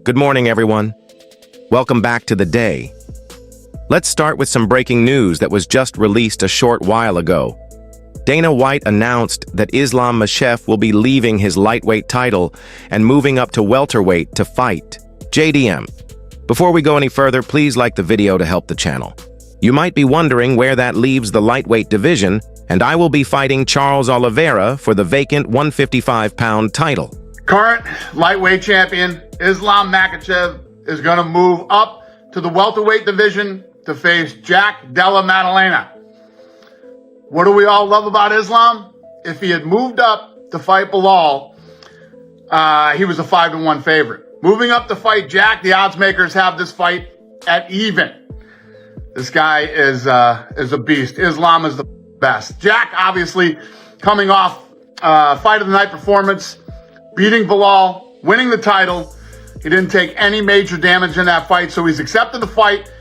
Good morning, everyone. Welcome back to the day. Let's start with some breaking news that was just released a short while ago. Dana White announced that Islam Makhachev will be leaving his lightweight title and moving up to welterweight to fight JDM. Before we go any further, please like the video to help the channel. You might be wondering where that leaves the lightweight division, and I will be fighting Charles Oliveira for the vacant 155-pound title. Current lightweight champion Islam Makhachev is going to move up to the welterweight division to face Jack Della Maddalena. What do we all love about Islam? If he had moved up to fight Bilal, he was a 5-1 favorite. Moving up to fight Jack, the odds makers have this fight at even. This guy is a beast. Islam is the best. Jack, obviously, coming off fight of the night performance, beating Bilal, winning the title. He didn't take any major damage in that fight, so he's accepted the fight.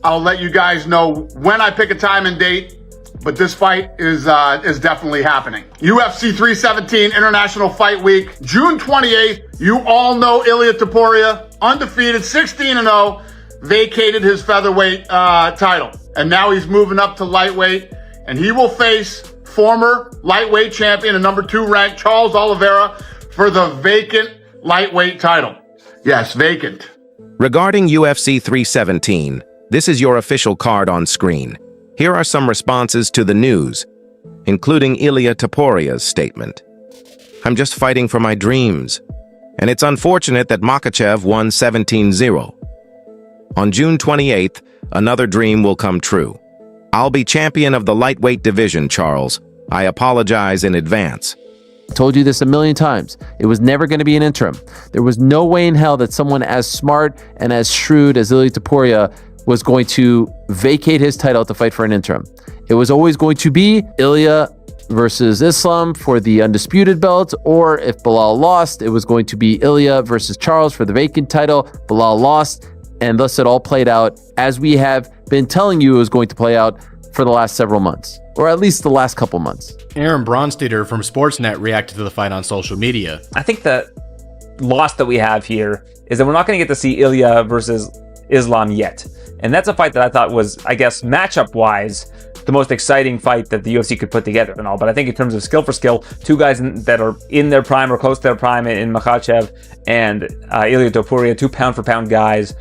I'll let you guys know when I pick a time and date, but this fight is definitely happening. UFC 317 International Fight Week, June 28th. You all know Ilia Topuria, undefeated, 16-0, vacated his featherweight title. And now he's moving up to lightweight, and he will face former lightweight champion and number 2 ranked Charles Oliveira for the vacant lightweight title. Yes, vacant. Regarding UFC 317, this is your official card on screen. Here are some responses to the news, including Ilia Topuria's statement. I'm just fighting for my dreams, and it's unfortunate that Makhachev won 17-0. On June 28th, another dream will come true. I'll be champion of the lightweight division, Charles. I apologize in advance. I told you this a million times. It was never going to be an interim. There was no way in hell that someone as smart and as shrewd as Ilia Topuria was going to vacate his title to fight for an interim. It was always going to be Ilia versus Islam for the undisputed belt, or if Bilal lost, it was going to be Ilia versus Charles for the vacant title. Bilal lost, and thus it all played out as we have been telling you it was going to play out for the last several months, or at least the last couple months. Aaron Bronsteter from Sportsnet reacted to the fight on social media. I think the loss that we have here is that we're not going to get to see Ilia versus Islam yet. And that's a fight that I thought was, I guess, matchup-wise, the most exciting fight that the UFC could put together and all. But I think in terms of skill for skill, two guys that are in their prime or close to their prime in Makhachev and Ilia Topuria, 2 pound-for-pound guys.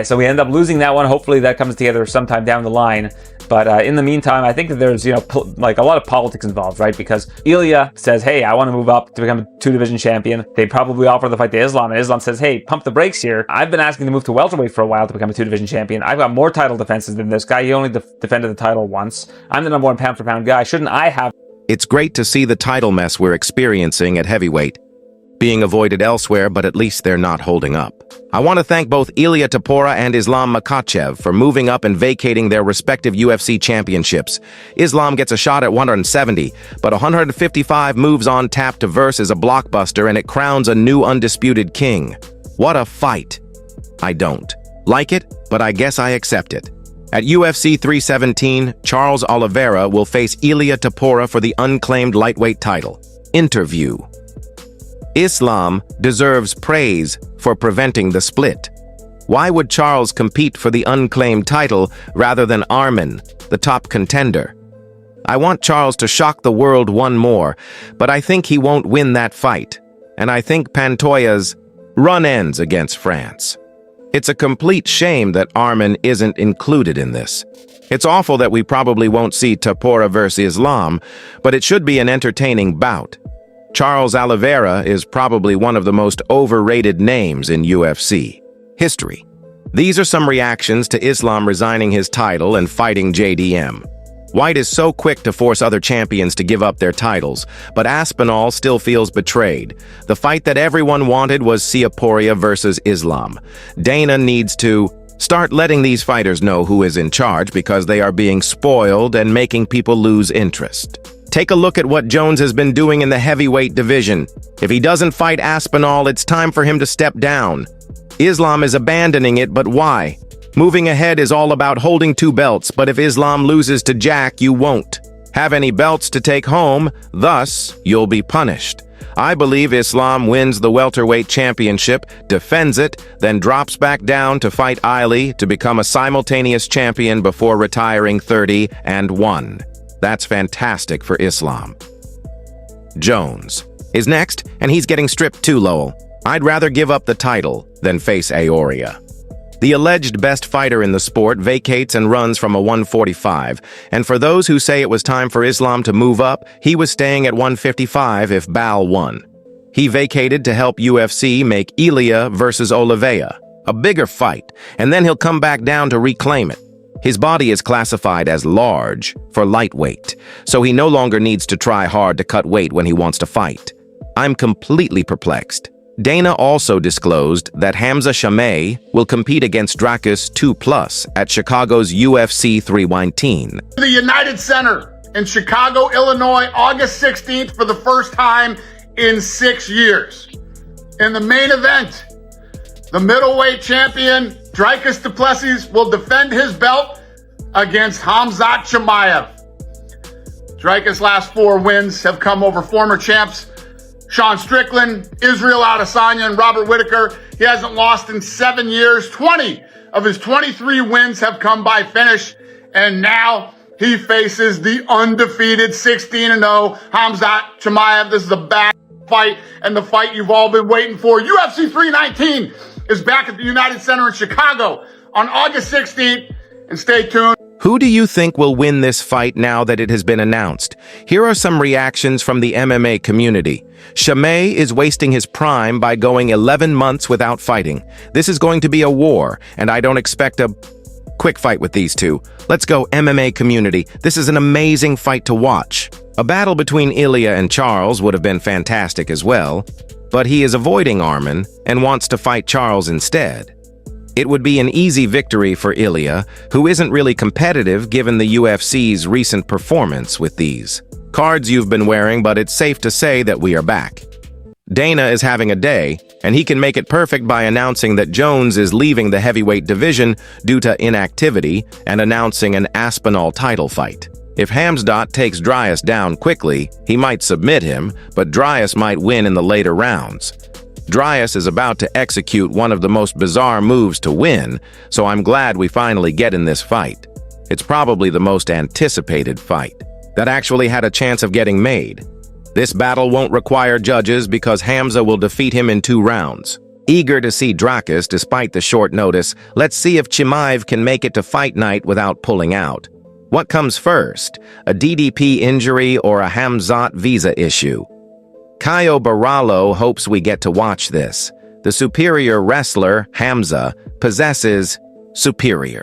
So we end up losing that one. Hopefully that comes together sometime down the line. But in the meantime, I think that there's, like a lot of politics involved, right? Because Ilia says, hey, I want to move up to become a 2-division champion. They probably offer the fight to Islam, and Islam says, hey, pump the brakes here. I've been asking to move to welterweight for a while to become a 2-division champion. I've got more title defenses than this guy. He only defended the title once. I'm the number 1 pound-for-pound guy. Shouldn't I have? It's great to see the title mess we're experiencing at heavyweight being avoided elsewhere, but at least they're not holding up. I want to thank both Ilia Topuria and Islam Makhachev for moving up and vacating their respective UFC championships. Islam gets a shot at 170, but 155 moves on tap to verse is a blockbuster, and it crowns a new undisputed king. What a fight. I don't like it, but I guess I accept it. At UFC 317, Charles Oliveira will face Ilia Topuria for the unclaimed lightweight title. Interview. Islam deserves praise for preventing the split. Why would Charles compete for the unclaimed title rather than Arman, the top contender? I want Charles to shock the world one more, but I think he won't win that fight. And I think Pantoja's run ends against France. It's a complete shame that Arman isn't included in this. It's awful that we probably won't see Topuria versus Islam, but it should be an entertaining bout. Charles Oliveira is probably one of the most overrated names in UFC history. These are some reactions to Islam resigning his title and fighting JDM. White is so quick to force other champions to give up their titles, but Aspinall still feels betrayed. The fight that everyone wanted was Topuria versus Islam. Dana needs to start letting these fighters know who is in charge, because they are being spoiled and making people lose interest. Take a look at what Jones has been doing in the heavyweight division. If he doesn't fight Aspinall, it's time for him to step down. Islam is abandoning it, but why? Moving ahead is all about holding 2 belts, but if Islam loses to Jack, you won't have any belts to take home, thus, you'll be punished. I believe Islam wins the welterweight championship, defends it, then drops back down to fight Ilia to become a simultaneous champion before retiring 30-1. That's fantastic for Islam. Jones is next, and he's getting stripped too, Lowell. I'd rather give up the title than face Aoria. The alleged best fighter in the sport vacates and runs from a 145, and for those who say it was time for Islam to move up, he was staying at 155 if Bal won. He vacated to help UFC make Ilia versus Oliveira, a bigger fight, and then he'll come back down to reclaim it. His body is classified as large for lightweight, so he no longer needs to try hard to cut weight when he wants to fight. I'm completely perplexed. Dana also disclosed that Khamzat Chimaev will compete against Dracus 2+ at Chicago's UFC 319. The United Center in Chicago, Illinois, August 16th for the first time in 6 years. In the main event, the middleweight champion, Dracus du Plessis, will defend his belt against Khamzat Chimaev. Dracus' last 4 wins have come over former champs Sean Strickland, Israel Adesanya, and Robert Whittaker. He hasn't lost in 7 years. 20 of his 23 wins have come by finish. And now he faces the undefeated 16-0 Khamzat Chimaev. This is a bad fight and the fight you've all been waiting for. UFC 319 is back at the United Center in Chicago on August 16th. And stay tuned. Who do you think will win this fight now that it has been announced? Here are some reactions from the MMA community. Chimaev is wasting his prime by going 11 months without fighting. This is going to be a war, and I don't expect a quick fight with these two. Let's go, MMA community. This is an amazing fight to watch. A battle between Ilia and Charles would have been fantastic as well, but he is avoiding Arman and wants to fight Charles instead. It would be an easy victory for Ilia, who isn't really competitive given the UFC's recent performance with these cards you've been wearing, but it's safe to say that we are back. Dana is having a day, and he can make it perfect by announcing that Jones is leaving the heavyweight division due to inactivity and announcing an Aspinall title fight. If Khamzat takes Dracus down quickly, he might submit him, but Dracus might win in the later rounds. Dracus is about to execute one of the most bizarre moves to win, so I'm glad we finally get in this fight. It's probably the most anticipated fight that actually had a chance of getting made. This battle won't require judges because Khamzat will defeat him in 2 rounds. Eager to see Dracus despite the short notice, let's see if Chimaev can make it to fight night without pulling out. What comes first, a DDP injury or a Khamzat visa issue? Caio Barallo hopes we get to watch this. The superior wrestler, Khamzat, possesses superior.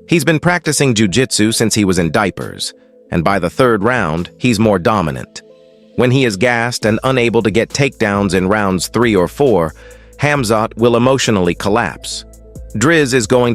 He's been practicing jiu-jitsu since he was in diapers, and by the 3rd round, he's more dominant. When he is gassed and unable to get takedowns in rounds 3 or 4, Khamzat will emotionally collapse. Driz is going to